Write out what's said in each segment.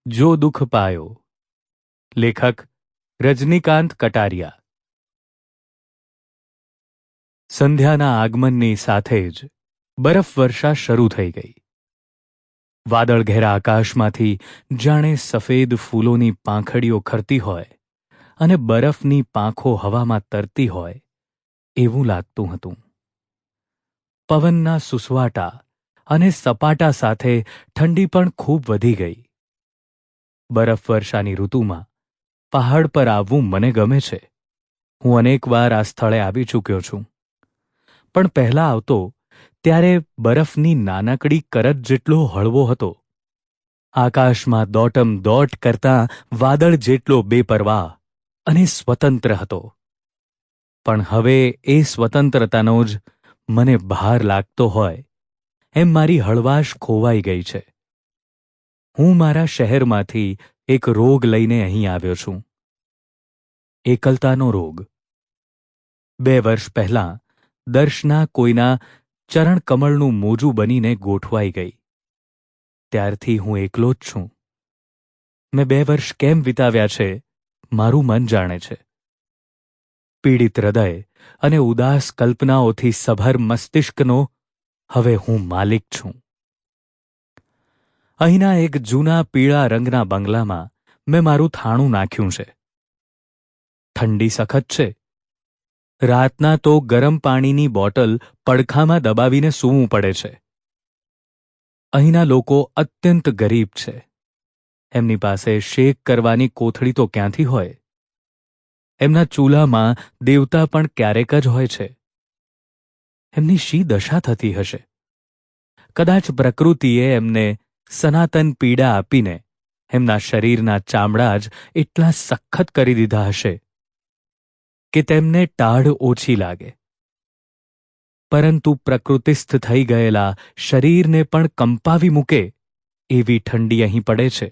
જો દુઃખ પાયો. લેખક રજનીકાંત કટારિયા. સંધ્યાના આગમનની સાથે જ બરફવર્ષા શરૂ થઈ ગઈ. વાદળઘેરા આકાશમાંથી જાણે સફેદ ફૂલોની પાંખડીઓ ખરતી હોય અને બરફની પાંખો હવામાં તરતી હોય એવું લાગતું હતું. પવનના સુસવાટા અને સપાટા સાથે ઠંડી પણ ખૂબ વધી ગઈ. બરફવર્ષાની ઋતુમાં પહાડ પર આવવું મને ગમે છે. હું અનેકવાર આ સ્થળે આવી ચૂક્યો છું. પણ પહેલાં આવતો ત્યારે બરફની નાનકડી કરત જેટલો હળવો હતો. આકાશમાં દોટમ દોટ કરતાં વાદળ જેટલો બેપરવાહ અને સ્વતંત્ર હતો. પણ હવે એ સ્વતંત્રતાનો જ મને ભાર લાગતો હોય એમ મારી હળવાશ ખોવાઈ ગઈ છે. હું મારા શહેરમાંથી એક રોગ લઈને અહીં આવ્યો છું. એકલતાનો રોગ. 2 વર્ષ પહેલાં દર્શના કોઈના ચરણકમળનું મોજું બનીને ગોઠવાઈ ગઈ. ત્યારથી હું એકલો જ છું. મેં 2 વર્ષ કેમ વિતાવ્યા છે મારું મન જાણે છે. પીડિત હૃદય અને ઉદાસ કલ્પનાઓથી સભર મસ્તિષ્કનો હવે હું માલિક છું. અહીંના એક જૂના પીળા રંગના બંગલામાં મેં મારું થાણું નાખ્યું છે. ઠંડી સખત છે. રાતના તો ગરમ પાણીની બોટલ પડખામાં દબાવીને સૂવું પડે છે. અહીંના લોકો અત્યંત ગરીબ છે. એમની પાસે શેક કરવાની કોથળી તો ક્યાંથી હોય? એમના ચૂલામાં દેવતા પણ ક્યારેક જ હોય છે. એમની શી દશા થતી હશે? કદાચ પ્રકૃતિએ એમને સનાતન પીડા આપીને એમના શરીરના ચામડા જ એટલા સખત કરી દીધા હશે કે તેમને ટાઢ ઓછી લાગે. પરંતુ પ્રકૃતિસ્થ થઈ ગયેલા શરીરને પણ કંપાવી મૂકે એવી ઠંડી અહીં પડે છે.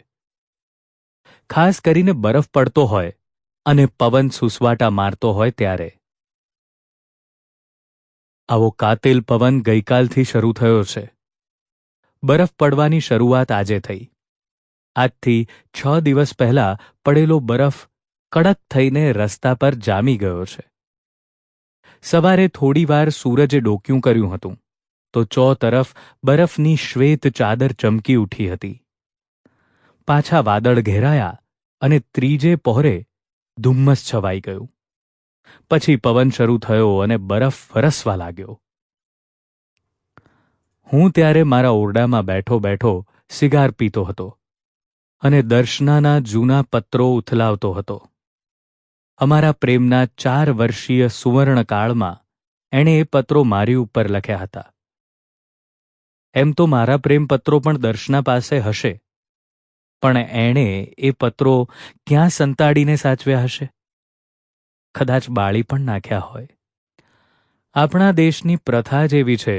ખાસ કરીને બરફ પડતો હોય અને પવન સુસવાટા મારતો હોય ત્યારે. આવો કાતિલ પવન ગઈકાલથી શરૂ થયો છે. બરફ પડવાની શરૂઆત આજે થઈ. આજથી 6 દિવસ પહેલા પડેલો બરફ કડક થઈને રસ્તા પર જામી ગયો છે. સવારે થોડીવાર સૂરજે ડોક્યું કર્યું હતું તો ચોતરફ બરફની શ્વેત ચાદર ચમકી ઉઠી હતી. પાછા વાદળ ઘેરાયા અને ત્રીજે પહોરે ધુમ્મસ છવાઈ ગયું. પછી પવન શરૂ થયો અને બરફ વરસવા લાગ્યો. હું ત્યારે મારા ઓરડામાં બેઠો બેઠો સિગાર પીતો હતો અને દર્શનાના જૂના પત્રો ઉથલાવતો હતો. અમારા પ્રેમના 4 વર્ષીય સુવર્ણકાળમાં એણે એ પત્રો મારી ઉપર લખ્યા હતા. એમ તો મારા પ્રેમપત્રો પણ દર્શના પાસે હશે, પણ એણે એ પત્રો ક્યાં સંતાડીને સાચવ્યા હશે? કદાચ બાળી પણ નાખ્યા હોય. આપણા દેશની પ્રથા જ એવી છે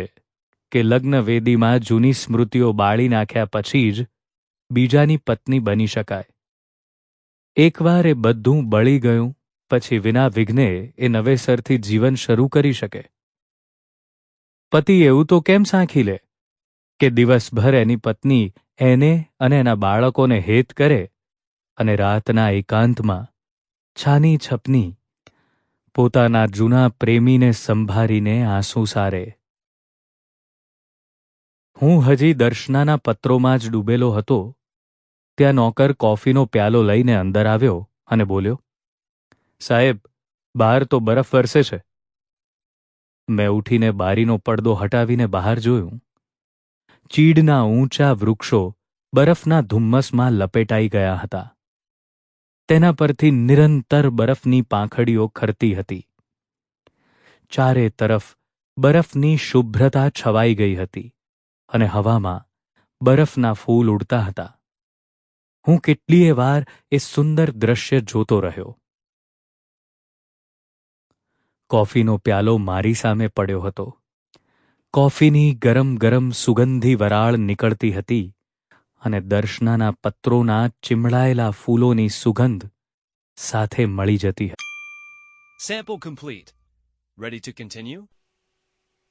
કે લગ્નવેદીમાં જૂની સ્મૃતિઓ બાળી નાખ્યા પછી જ બીજાની પત્ની બની શકાય. એકવાર એ બધું બળી ગયું પછી વિના વિઘ્ને એ નવેસરથી જીવન શરૂ કરી શકે. પતિ એવું તો કેમ સાંખી લે કે દિવસભર એની પત્ની એને અને એના બાળકોને હેત કરે અને રાતના એકાંતમાં છાની છપની પોતાના જૂના પ્રેમીને સંભાળીને આંસુ સારે. હું હજી દર્શનાના પત્રોમાં જ ડૂબેલો હતો ત્યાં નોકર કોફીનો પ્યાલો લઈને અંદર આવ્યો અને બોલ્યો, સાહેબ, બહાર તો બરફ વરસે છે. મેં ઉઠીને બારીનો પડદો હટાવીને બહાર જોયું. ચીડના ઊંચા વૃક્ષો બરફના ધુમ્મસમાં લપેટાઈ ગયા હતા. તેના પરથી નિરંતર બરફની પાંખડીઓ ખરતી હતી. ચારે તરફ બરફની શુભ્રતા છવાઈ ગઈ હતી અને હવામાં બરફના ફૂલ ઉડતા હતા. હું કેટલીય વાર એ સુંદર દ્રશ્ય જોતો રહ્યો. કોફીનો પ્યાલો મારી સામે પડ્યો હતો. કોફીની ગરમ ગરમ સુગંધી વરાળ નીકળતી હતી અને દર્શનાના પત્રોના ચીમળાયેલા ફૂલોની સુગંધ સાથે મળી જતી હતી. Sample complete. Ready to continue?